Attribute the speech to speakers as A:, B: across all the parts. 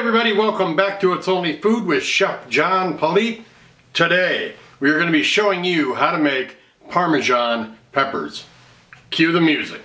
A: everybody, welcome back to It's Only Food with Chef John Politte. Today we are going to be showing you how to make Parmesan peppers. Cue the music.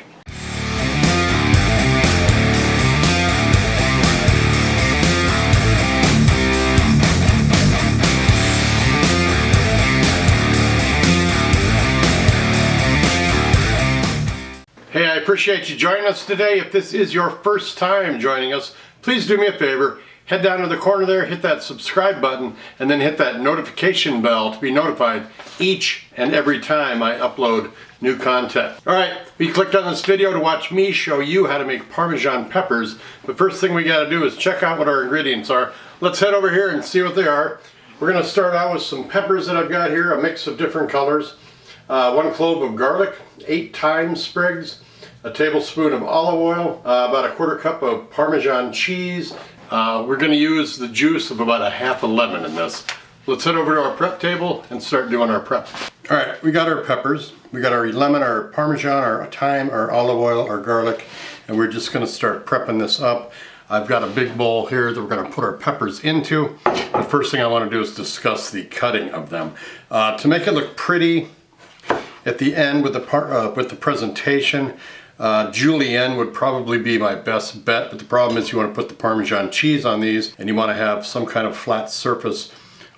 A: Hey, I appreciate you joining us today. If this is your first time joining us, please do me a favor, head down to the corner there, hit that subscribe button, and then hit that notification bell to be notified each and every time I upload new content. Alright, we clicked on this video to watch me show you how to make Parmesan peppers. The first thing we gotta do is check out what our ingredients are. Let's head over here and see what they are. We're gonna start out with some peppers that I've got here, a mix of different colors. 1 clove of garlic, 8 thyme sprigs, a tablespoon of olive oil, about a 1/4 cup of Parmesan cheese. We're going to use the juice of about a half a lemon in this. Let's head over to our prep table and start doing our prep. Alright, we got our peppers, we got our lemon, our Parmesan, our thyme, our olive oil, our garlic, and we're just going to start prepping this up. I've got a big bowl here that we're going to put our peppers into. The first thing I want to do is discuss the cutting of them. To make it look pretty at the end with the presentation, julienne would probably be my best bet, but the problem is you want to put the Parmesan cheese on these and you want to have some kind of flat surface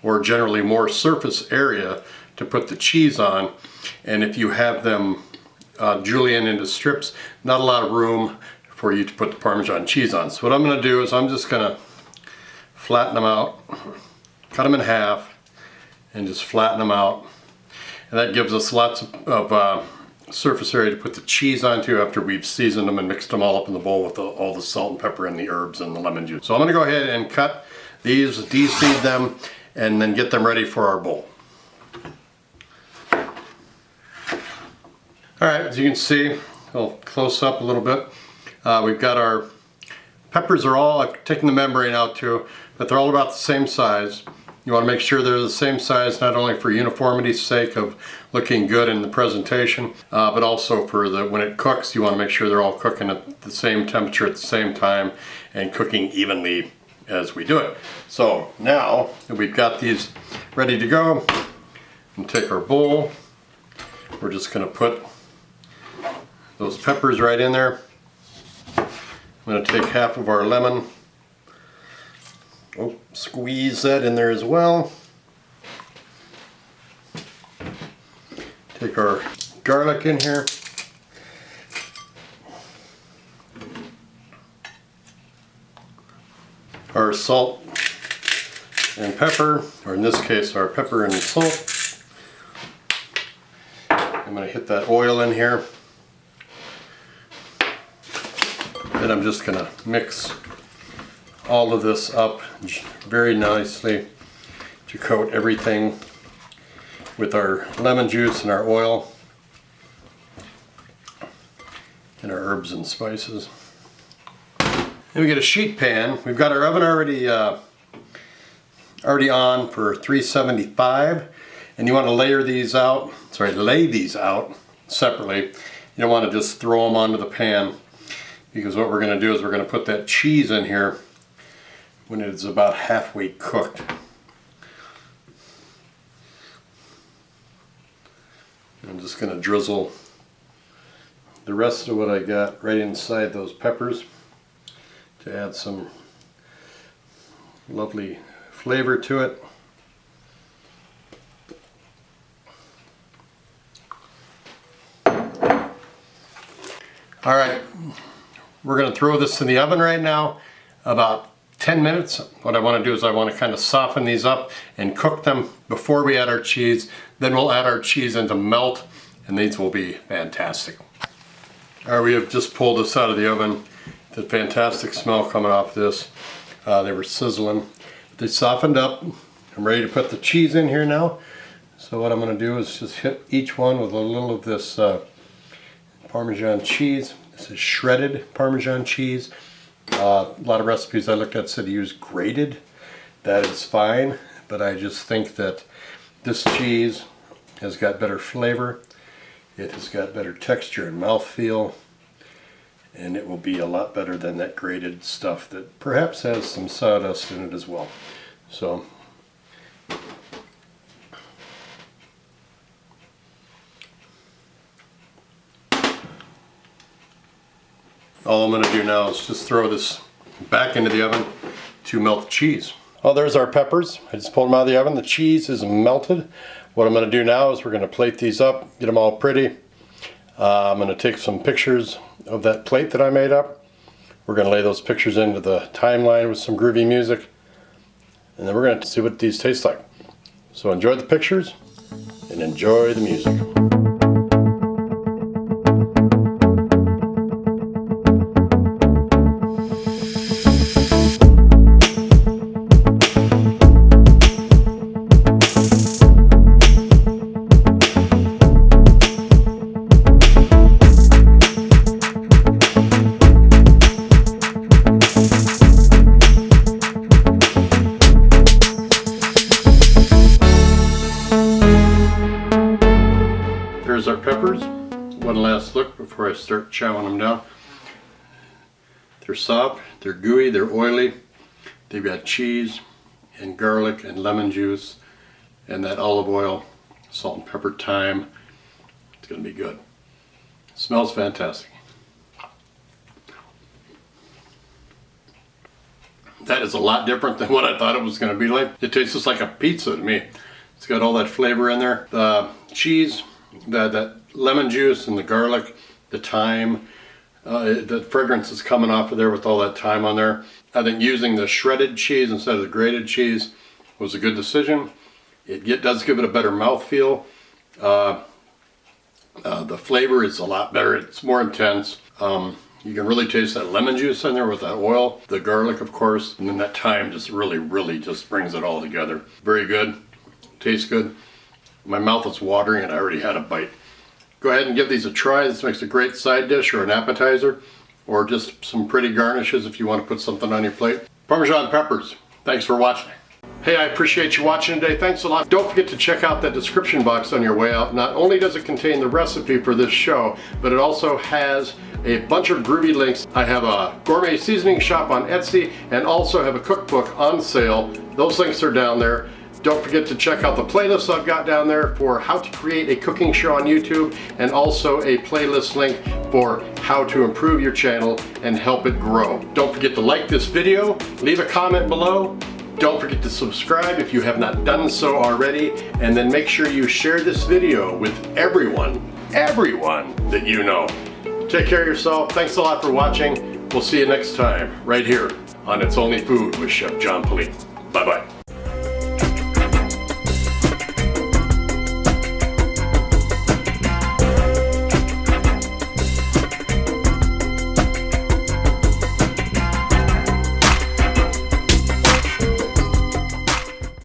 A: or generally more surface area to put the cheese on. And if you have them julienne into strips, not a lot of room for you to put the Parmesan cheese on. So what I'm going to do is I'm just going to flatten them out, cut them in half and just flatten them out. And that gives us lots of surface area to put the cheese onto after we've seasoned them and mixed them all up in the bowl with all the salt and pepper and the herbs and the lemon juice. So I'm going to go ahead and cut these, de-seed them, and then get them ready for our bowl. Alright, as you can see, I'll close up a little bit. We've got our peppers I've taken the membrane out too, but they're all about the same size. You want to make sure they're the same size, not only for uniformity's sake of looking good in the presentation, but also for when it cooks, you want to make sure they're all cooking at the same temperature at the same time and cooking evenly as we do it. So now that we've got these ready to go, and take our bowl, we're just going to put those peppers right in there. I'm going to take half of our lemon. Oh, squeeze that in there as well. Take our garlic in here. Our salt and pepper, or in this case our pepper and salt. I'm going to hit that oil in here. Then I'm just going to mix all of this up very nicely to coat everything with our lemon juice and our oil and our herbs and spices. Then we get a sheet pan. We've got our oven already on for 375, and you want to lay these out separately. You don't want to just throw them onto the pan, because what we're going to do is we're going to put that cheese in here when it's about halfway cooked. I'm just going to drizzle the rest of what I got right inside those peppers to add some lovely flavor to it. Alright, we're going to throw this in the oven right now about 10 minutes. What I want to do is I want to kind of soften these up and cook them before we add our cheese. Then we'll add our cheese in to melt, and these will be fantastic. Alright, we have just pulled this out of the oven. The fantastic smell coming off this. They were sizzling. They softened up. I'm ready to put the cheese in here now. So what I'm going to do is just hit each one with a little of this Parmesan cheese. This is shredded Parmesan cheese. A lot of recipes I looked at said to use grated. That is fine, but I just think that this cheese has got better flavor. It has got better texture and mouthfeel, and it will be a lot better than that grated stuff that perhaps has some sawdust in it as well. So all I'm going to do now is just throw this back into the oven to melt the cheese. Oh, there's our peppers. I just pulled them out of the oven. The cheese is melted. What I'm going to do now is we're going to plate these up, get them all pretty. I'm going to take some pictures of that plate that I made up. We're going to lay those pictures into the timeline with some groovy music, and then we're going to see what these taste like. So enjoy the pictures and enjoy the music. There's our peppers. One last look before I start chowing them down. They're soft, they're gooey, they're oily. They've got cheese and garlic and lemon juice and that olive oil, salt and pepper, thyme. It's going to be good. It smells fantastic. That is a lot different than what I thought it was going to be like. It tastes just like a pizza to me. It's got all that flavor in there. The cheese, that lemon juice and the garlic, the thyme, the fragrance is coming off of there with all that thyme on there. I think using the shredded cheese instead of the grated cheese was a good decision. It does give it a better mouthfeel. The flavor is a lot better. It's more intense. You can really taste that lemon juice in there with that oil, the garlic of course, and then that thyme just really just brings it all together. Very good. Tastes good. My mouth is watering and I already had a bite. Go ahead and give these a try. This makes a great side dish or an appetizer, or just some pretty garnishes if you want to put something on your plate. Parmesan peppers. Thanks for watching. Hey, I appreciate you watching today. Thanks a lot. Don't forget to check out that description box on your way out. Not only does it contain the recipe for this show, but it also has a bunch of groovy links. I have a gourmet seasoning shop on Etsy and also have a cookbook on sale. Those links are down there. Don't forget to check out the playlists I've got down there for how to create a cooking show on YouTube, and also a playlist link for how to improve your channel and help it grow. Don't forget to like this video, leave a comment below. Don't forget to subscribe if you have not done so already, and then make sure you share this video with everyone that you know. Take care of yourself. Thanks a lot for watching. We'll see you next time right here on It's Only Food with Chef John Politte. Bye-bye.